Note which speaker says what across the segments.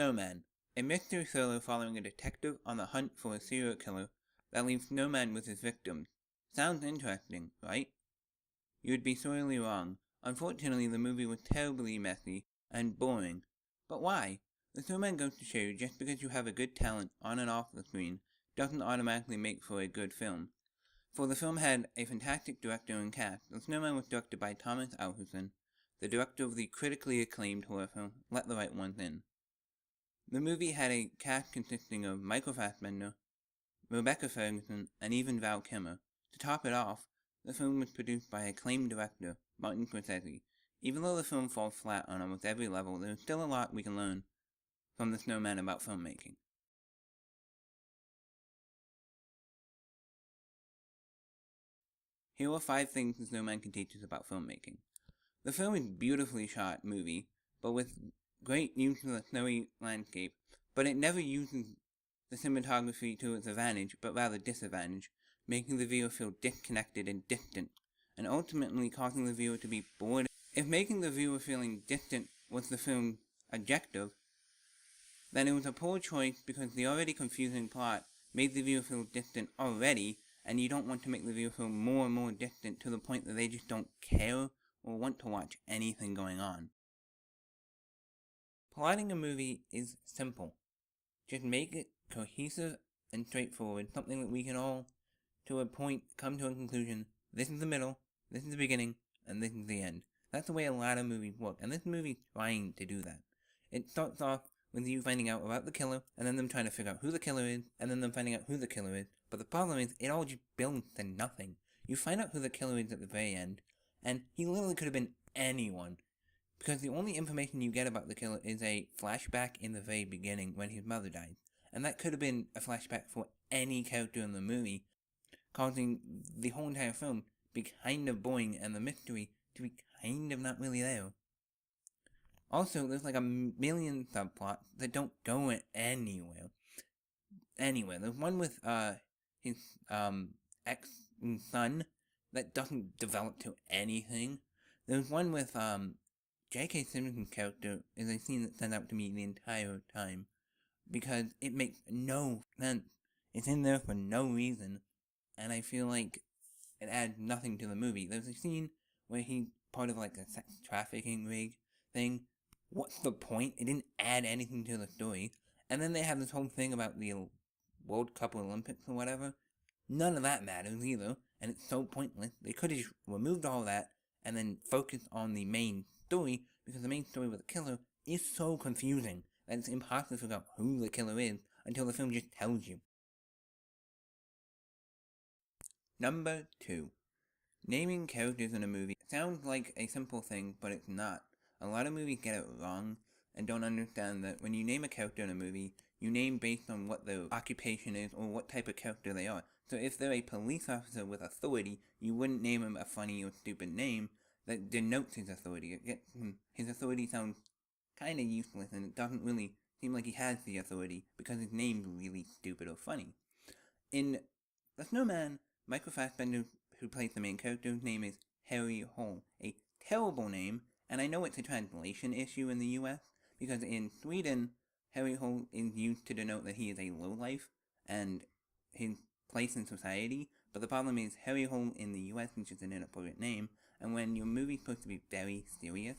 Speaker 1: Snowman, a mystery thriller following a detective on the hunt for a serial killer that leaves Snowman with his victims. Sounds interesting, right? You would be sorely wrong. Unfortunately, the movie was terribly messy and boring. But why? The Snowman goes to show you just because you have a good talent on and off the screen doesn't automatically make for a good film. For the film had a fantastic director and cast. The Snowman was directed by Thomas Alherson, the director of the critically acclaimed horror film Let the Right Ones In. The movie had a cast consisting of Michael Fassbender, Rebecca Ferguson, and even Val Kilmer. To top it off, the film was produced by acclaimed director Martin Scorsese. Even though the film falls flat on almost every level, there is still a lot we can learn from The Snowman about filmmaking. Here are 5 things The Snowman can teach us about filmmaking. The film is a beautifully shot movie, but with great use of the snowy landscape, but it never uses the cinematography to its advantage, but rather disadvantage, making the viewer feel disconnected and distant, and ultimately causing the viewer to be bored. If making the viewer feeling distant was the film's objective, then it was a poor choice because the already confusing plot made the viewer feel distant already, and you don't want to make the viewer feel more and more distant to the point that they just don't care or want to watch anything going on. Plotting a movie is simple. Just make it cohesive and straightforward, something that we can all, to a point, come to a conclusion. This is the middle, this is the beginning, and this is the end. That's the way a lot of movies work, and this movie's trying to do that. It starts off with you finding out about the killer, and then them trying to figure out who the killer is, and then them finding out who the killer is. But the problem is, it all just builds to nothing. You find out who the killer is at the very end, and he literally could have been anyone. Because the only information you get about the killer is a flashback in the very beginning when his mother died. And that could have been a flashback for any character in the movie, causing the whole entire film to be kind of boring and the mystery to be kind of not really there. Also, there's like a million subplots that don't go anywhere. There's one with his ex-son that doesn't develop to anything. There's one with J.K. Simmons' character is a scene that stands out to me the entire time, because it makes no sense. It's in there for no reason, and I feel like it adds nothing to the movie. There's a scene where he's part of like a sex trafficking rig thing. What's the point? It didn't add anything to the story. And then they have this whole thing about the World Cup or Olympics or whatever. None of that matters either, and it's so pointless. They could have just removed all that and then focused on the main story, because the main story with the killer is so confusing that it's impossible to figure out who the killer is until the film just tells you. Number 2. Naming characters in a movie sounds like a simple thing, but it's not. A lot of movies get it wrong and don't understand that when you name a character in a movie, you name based on what their occupation is or what type of character they are. So if they're a police officer with authority, you wouldn't name him a funny or stupid name that denotes his authority. His authority sounds kind of useless, and it doesn't really seem like he has the authority because his name's really stupid or funny. In The Snowman, Michael Fassbender, who plays the main character, his name is Harry Hole. A terrible name, and I know it's a translation issue in the US, because in Sweden, Harry Hole is used to denote that he is a lowlife and his place in society, but the problem is Harry Hole in the US is just an inappropriate name, and when your movie's supposed to be very serious,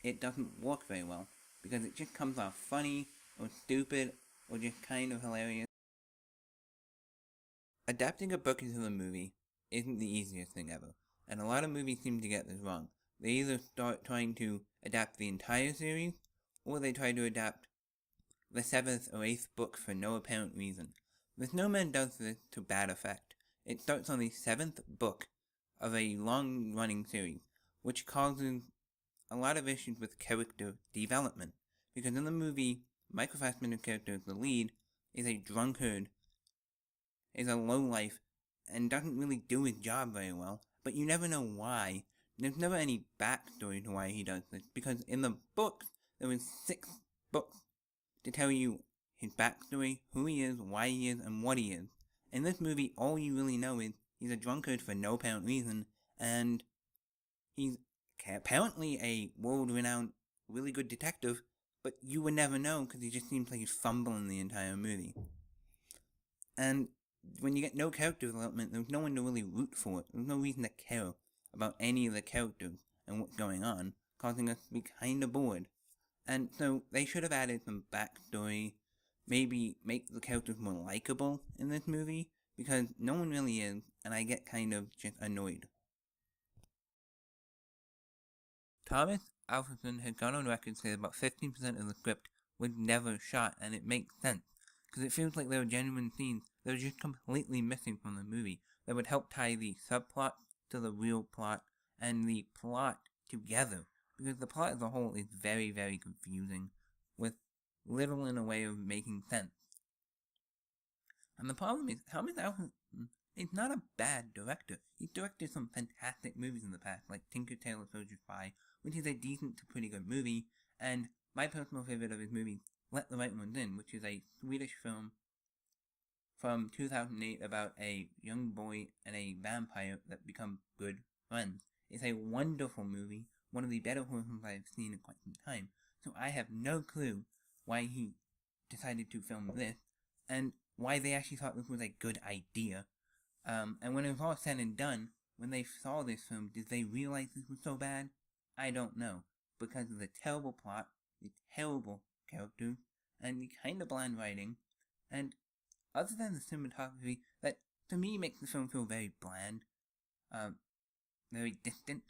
Speaker 1: it doesn't work very well, because it just comes off funny, or stupid, or just kind of hilarious. Adapting a book into a movie isn't the easiest thing ever, and a lot of movies seem to get this wrong. They either start trying to adapt the entire series, or they try to adapt the 7th or 8th book for no apparent reason. The Snowman does this to bad effect. It starts on the 7th book of a long-running series, which causes a lot of issues with character development. Because in the movie, Michael Fassbender's character, the lead, is a drunkard, is a lowlife, and doesn't really do his job very well, but you never know why. There's never any backstory to why he does this, because in the books, there was 6 books to tell you his backstory, who he is, why he is, and what he is. In this movie, all you really know is he's a drunkard for no apparent reason, and he's apparently a world-renowned, really good detective, but you would never know because he just seems like he's fumbling the entire movie. And when you get no character development, there's no one to really root for it. There's no reason to care about any of the characters and what's going on, causing us to be kind of bored. And so they should have added some backstory, maybe make the characters more likable in this movie, because no one really is, and I get kind of just annoyed. Thomas Alfredson had gone on record saying about 15% of the script was never shot, and it makes sense, because it feels like there were genuine scenes that were just completely missing from the movie that would help tie the subplot to the real plot and the plot together, because the plot as a whole is very, very confusing, with little in a way of making sense. And the problem is, Thomas Alfredson is not a bad director. He's directed some fantastic movies in the past, like Tinker Tailor Soldier Spy, which is a decent to pretty good movie, and my personal favorite of his movies, Let the Right Ones In, which is a Swedish film from 2008 about a young boy and a vampire that become good friends. It's a wonderful movie, one of the better horror films I've seen in quite some time, so I have no clue why he decided to film this, and why they actually thought this was a good idea. And when it was all said and done, when they saw this film, did they realize this was so bad? I don't know, because of the terrible plot, the terrible characters, and the kind of bland writing, and other than the cinematography, that to me makes the film feel very bland, very distant,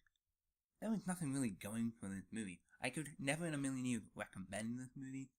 Speaker 1: there was nothing really going for this movie. I could never in a million years recommend this movie,